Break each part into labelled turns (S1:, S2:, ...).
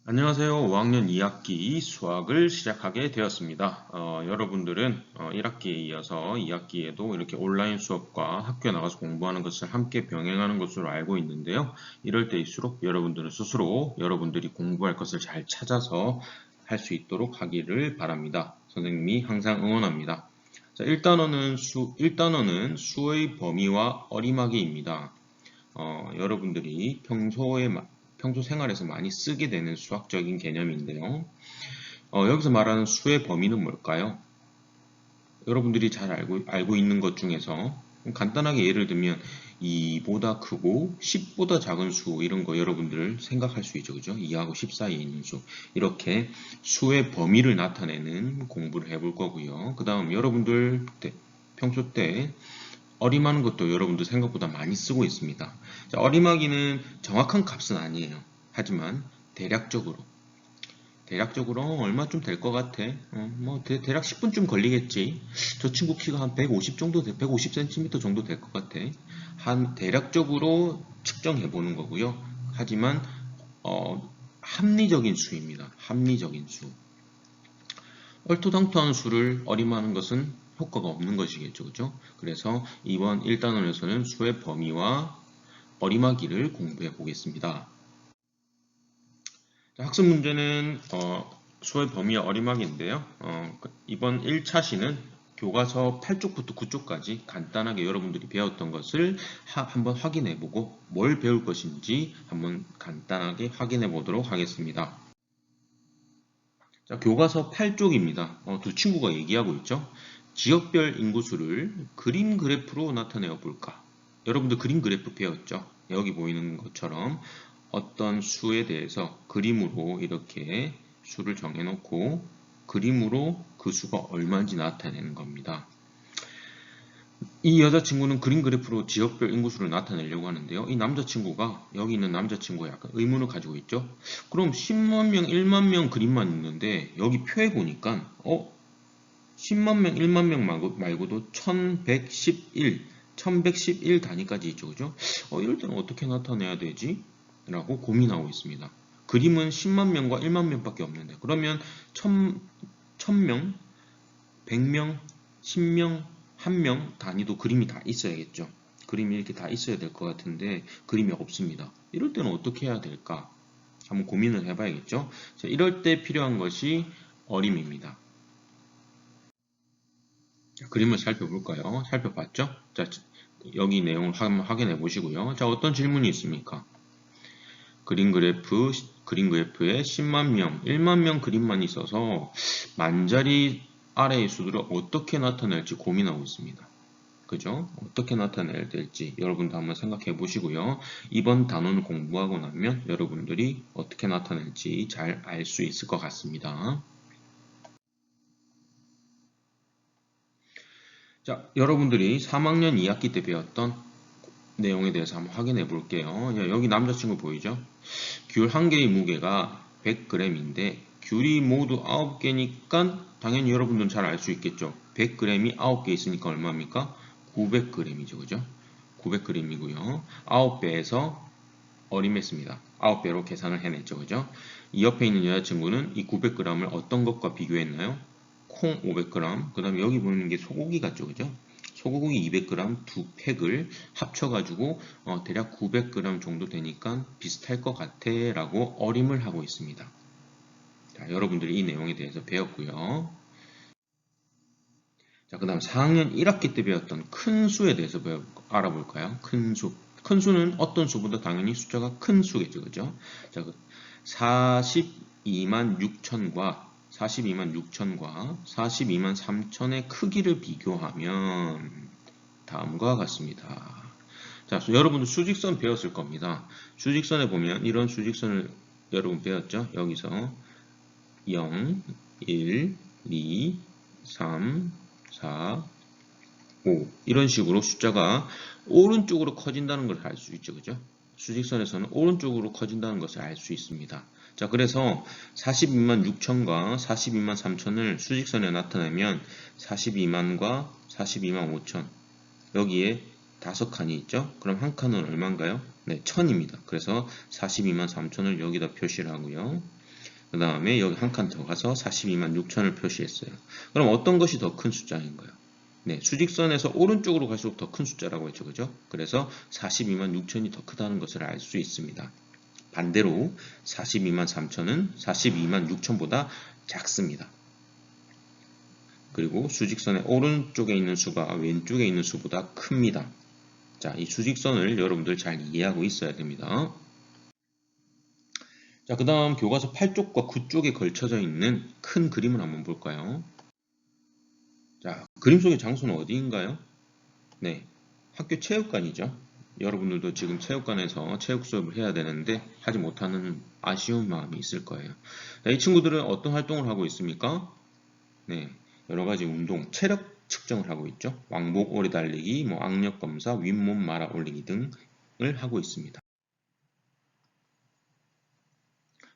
S1: 안녕하세요. 5학년 2학기 수학을 시작하게 되었습니다. 여러분들은 1학기에 이어서 2학기에도 이렇게 온라인 수업과 학교에 나가서 공부하는 것을 함께 병행하는 것으로 알고 있는데요. 이럴 때일수록 여러분들은 스스로 여러분들이 공부할 것을 잘 찾아서 할 수 있도록 하기를 바랍니다. 선생님이 항상 응원합니다. 자, 1단원은 수의 범위와 어림하기입니다. 여러분들이 평소 생활에서 많이 쓰게 되는 수학적인 개념인데요. 여기서 말하는 수의 범위는 뭘까요? 여러분들이 잘 알고 있는 것 중에서 간단하게 예를 들면 2보다 크고 10보다 작은 수 이런 거 여러분들 생각할 수 있죠. 그죠? 2하고 10 사이에 있는 수. 이렇게 수의 범위를 나타내는 공부를 해볼 거고요. 그 다음 여러분들 평소 때 어림하는 것도 여러분들 생각보다 많이 쓰고 있습니다. 자, 어림하기는 정확한 값은 아니에요. 하지만 대략적으로 얼마쯤 될 것 같아? 대략 10분쯤 걸리겠지. 저 친구 키가 한 150 정도, 150cm 정도 될 것 같아. 한 대략적으로 측정해 보는 거고요. 하지만 합리적인 수입니다. 합리적인 수. 얼토당토한 수를 어림하는 것은 효과가 없는 것이겠죠. 그죠? 그래서 이번 1단원에서는 수의 범위와 어림하기를 공부해 보겠습니다. 학습 문제는 수의 범위와 어림하기인데요. 이번 1차 시는 교과서 8쪽부터 9쪽까지 간단하게 여러분들이 배웠던 것을 한번 확인해 보고 뭘 배울 것인지 한번 간단하게 확인해 보도록 하겠습니다. 자, 교과서 8쪽입니다. 두 친구가 얘기하고 있죠. 지역별 인구수를 그림 그래프로 나타내어 볼까? 여러분들 그림 그래프 배웠죠? 여기 보이는 것처럼 어떤 수에 대해서 그림으로 이렇게 수를 정해놓고 그림으로 그 수가 얼마인지 나타내는 겁니다. 이 여자친구는 그림 그래프로 지역별 인구수를 나타내려고 하는데요. 이 남자친구가 여기 있는 남자친구가 약간 의문을 가지고 있죠. 그럼 10만 명, 1만 명 그림만 있는데 여기 표에 보니까 10만 명, 1만 명 말고도 1111 단위까지 있죠. 그죠? 이럴 때는 어떻게 나타내야 되지? 라고 고민하고 있습니다. 그림은 10만 명과 1만 명밖에 없는데 그러면 1000명, 100명, 10명, 1명 단위도 그림이 다 있어야겠죠. 그림이 이렇게 다 있어야 될 것 같은데 그림이 없습니다. 이럴 때는 어떻게 해야 될까? 한번 고민을 해봐야겠죠. 자, 이럴 때 필요한 것이 어림입니다. 자, 그림을 살펴볼까요? 살펴봤죠? 자, 여기 내용을 한번 확인해 보시고요. 자, 어떤 질문이 있습니까? 그림 그래프에 10만 명, 1만 명 그림만 있어서 만자리 아래의 수들을 어떻게 나타낼지 고민하고 있습니다. 그죠? 어떻게 나타내야 될지 여러분도 한번 생각해 보시고요. 이번 단원 공부하고 나면 여러분들이 어떻게 나타낼지 잘 알 수 있을 것 같습니다. 자, 여러분들이 3학년 2학기 때 배웠던 내용에 대해서 한번 확인해 볼게요. 여기 남자친구 보이죠? 귤 한 개의 무게가 100g인데 귤이 모두 9개니까 당연히 여러분들은 잘 알 수 있겠죠. 100g이 9개 있으니까 얼마입니까? 900g이죠. 그죠? 900g이고요. 9배에서 어림했습니다. 9배로 계산을 해냈죠. 그죠? 이 옆에 있는 여자친구는 이 900g을 어떤 것과 비교했나요? 콩 500g, 그 다음에 여기 보이는 게 소고기 같죠. 그죠? 소고기 200g 두 팩을 합쳐가지고 대략 900g 정도 되니까 비슷할 것 같아 라고 어림을 하고 있습니다. 자, 여러분들이 이 내용에 대해서 배웠고요. 자, 그 다음 4학년 1학기 때 배웠던 큰 수에 대해서 알아볼까요? 큰 수. 큰 수는 어떤 수보다 당연히 숫자가 큰 수겠죠. 그죠? 자, 42만 6천과 42만 3천의 크기를 비교하면 다음과 같습니다. 자, 여러분들 수직선 배웠을 겁니다. 수직선에 보면 이런 수직선을 여러분 배웠죠? 여기서 0, 1, 2, 3, 4, 5 이런 식으로 숫자가 오른쪽으로 커진다는 걸 알 수 있죠. 그죠? 수직선에서는 오른쪽으로 커진다는 것을 알 수 있습니다. 자, 그래서 42만 6천과 42만 3천을 수직선에 나타내면 42만과 42만 5천 여기에 5칸이 있죠? 그럼 한 칸은 얼마인가요? 네, 1000입니다. 그래서 42만 3천을 여기다 표시를 하고요. 그 다음에 여기 한 칸 더 가서 42만 6천을 표시했어요. 그럼 어떤 것이 더 큰 숫자인 거예요? 네, 수직선에서 오른쪽으로 갈수록 더 큰 숫자라고 했죠. 그죠? 그래서 42만 6천이 더 크다는 것을 알 수 있습니다. 반대로 42만 3천은 42만 6천보다 작습니다. 그리고 수직선의 오른쪽에 있는 수가 왼쪽에 있는 수보다 큽니다. 자, 이 수직선을 여러분들 잘 이해하고 있어야 됩니다. 자, 그 다음 교과서 8쪽과 9쪽에 걸쳐져 있는 큰 그림을 한번 볼까요? 자, 그림 속의 장소는 어디인가요? 네, 학교 체육관이죠. 여러분들도 지금 체육관에서 체육 수업을 해야 되는데 하지 못하는 아쉬운 마음이 있을 거예요. 자, 이 친구들은 어떤 활동을 하고 있습니까? 네, 여러 가지 운동, 체력 측정을 하고 있죠. 왕복 오래 달리기, 악력 검사, 윗몸 말아 올리기 등을 하고 있습니다.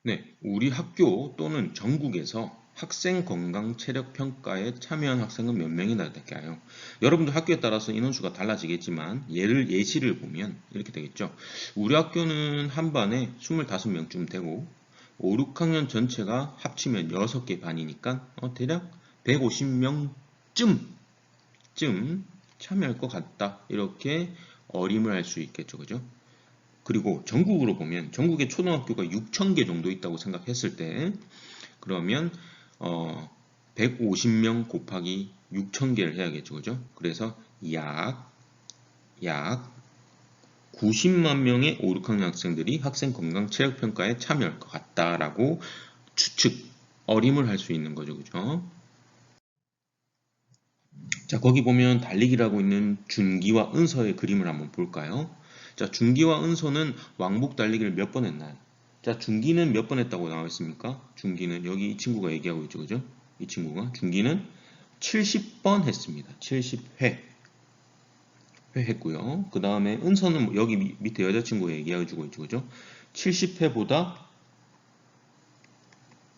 S1: 네, 우리 학교 또는 전국에서 학생 건강 체력 평가에 참여한 학생은 몇 명이나 될까요? 여러분들 학교에 따라서 인원수가 달라지겠지만 예시를 보면 이렇게 되겠죠. 우리 학교는 한 반에 25명쯤 되고 5, 6학년 전체가 합치면 6개 반이니까 대략 150명쯤 참여할 것 같다. 이렇게 어림을 할 수 있겠죠. 그죠? 그리고 전국으로 보면 전국에 초등학교가 6,000개 정도 있다고 생각했을 때 그러면 150명 곱하기 6,000개를 해야겠죠. 그죠? 그래서 약 90만 명의 5, 6학년 학생들이 학생 건강 체력 평가에 참여할 것 같다라고 어림을 할 수 있는 거죠. 그죠? 자, 거기 보면 달리기라고 있는 준기와 은서의 그림을 한번 볼까요? 자, 준기와 은서는 왕복 달리기를 몇 번 했나요? 자, 준기는 몇 번 했다고 나와 있습니까? 준기는 여기 이 친구가 얘기하고 있죠. 그죠? 이 친구가 준기는 70번 했습니다. 70회 했고요. 그 다음에 은서는 여기 밑에 여자친구가 얘기해주고 있죠. 그죠? 70회보다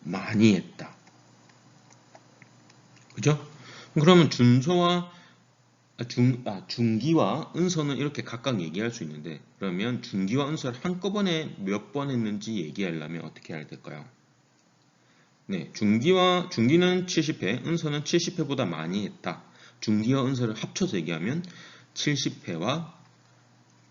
S1: 많이 했다. 그죠? 그러면 중기와 은서는 이렇게 각각 얘기할 수 있는데 그러면 중기와 은서를 한꺼번에 몇 번 했는지 얘기하려면 어떻게 해야 될까요? 네, 중기는 70회, 은서는 70회보다 많이 했다. 중기와 은서를 합쳐서 얘기하면 70회와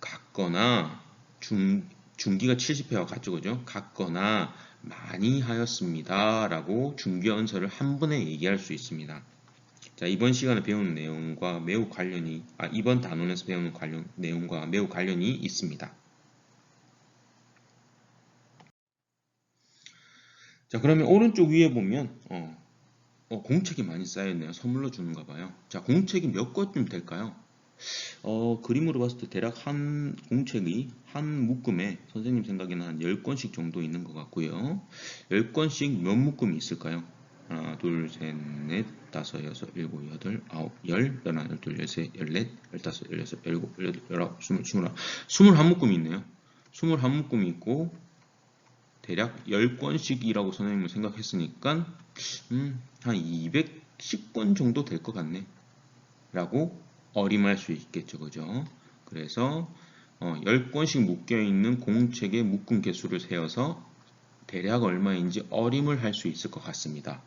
S1: 같거나 중기가 70회와 같죠, 그죠? 같거나 많이 하였습니다. 라고 중기와 은서를 한 번에 얘기할 수 있습니다. 자, 이번 시간에 배우는 내용과 매우 이번 단원에서 배우는 내용과 매우 관련이 있습니다. 자, 그러면 오른쪽 위에 보면, 공책이 많이 쌓여있네요. 선물로 주는가 봐요. 자, 공책이 몇 권쯤 될까요? 그림으로 봤을 때 대략 한 공책이 한 묶음에 선생님 생각에는 한 10권씩 정도 있는 것 같고요. 10권씩 몇 묶음이 있을까요? 하나, 둘, 셋, 넷, 다섯, 여섯, 일곱, 여덟, 아홉, 열, 열하나, 열둘, 열셋, 열넷, 열다섯, 열여섯, 열일곱, 열여덟, 열아홉, 스물, 스물한 묶음이 있네요. 21묶음이 있고 대략 10권씩이라고 선생님은 생각했으니까 한 210권 정도 될 것 같네 라고 어림할 수 있겠죠. 그죠? 그래서 10권씩 묶여있는 공책의 묶음 개수를 세어서 대략 얼마인지 어림을 할 수 있을 것 같습니다.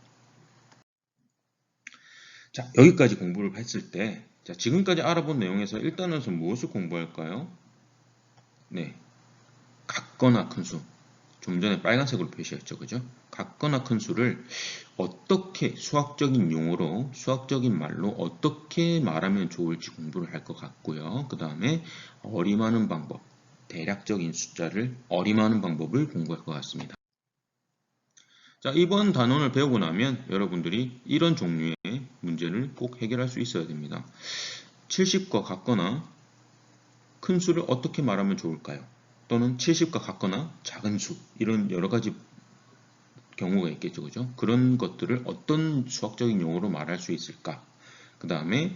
S1: 자, 여기까지 공부를 했을 때, 자, 지금까지 알아본 내용에서 일단은 무엇을 공부할까요? 네, 같거나 큰 수. 좀 전에 빨간색으로 표시했죠. 그죠? 같거나 큰 수를 어떻게 수학적인 용어로, 수학적인 말로 어떻게 말하면 좋을지 공부를 할 것 같고요. 그 다음에 어림하는 방법, 대략적인 숫자를 어림하는 방법을 공부할 것 같습니다. 자, 이번 단원을 배우고 나면 여러분들이 이런 종류의 문제를 꼭 해결할 수 있어야 됩니다. 70과 같거나 큰 수를 어떻게 말하면 좋을까요? 또는 70과 같거나 작은 수, 이런 여러 가지 경우가 있겠죠. 그죠? 그런 것들을 어떤 수학적인 용어로 말할 수 있을까? 그 다음에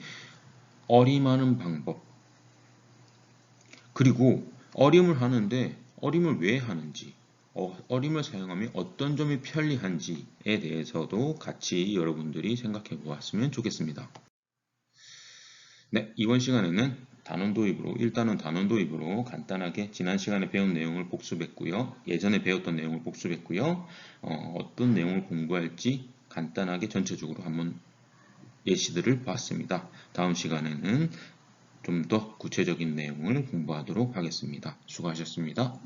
S1: 어림하는 방법. 그리고 어림을 하는데 어림을 왜 하는지, 어림을 사용하면 어떤 점이 편리한지에 대해서도 같이 여러분들이 생각해 보았으면 좋겠습니다. 네, 이번 시간에는 단원 도입으로 일단은 단원 도입으로 간단하게 지난 시간에 배운 내용을 복습했고요. 예전에 배웠던 내용을 복습했고요. 어떤 내용을 공부할지 간단하게 전체적으로 한번 예시들을 봤습니다. 다음 시간에는 좀 더 구체적인 내용을 공부하도록 하겠습니다. 수고하셨습니다.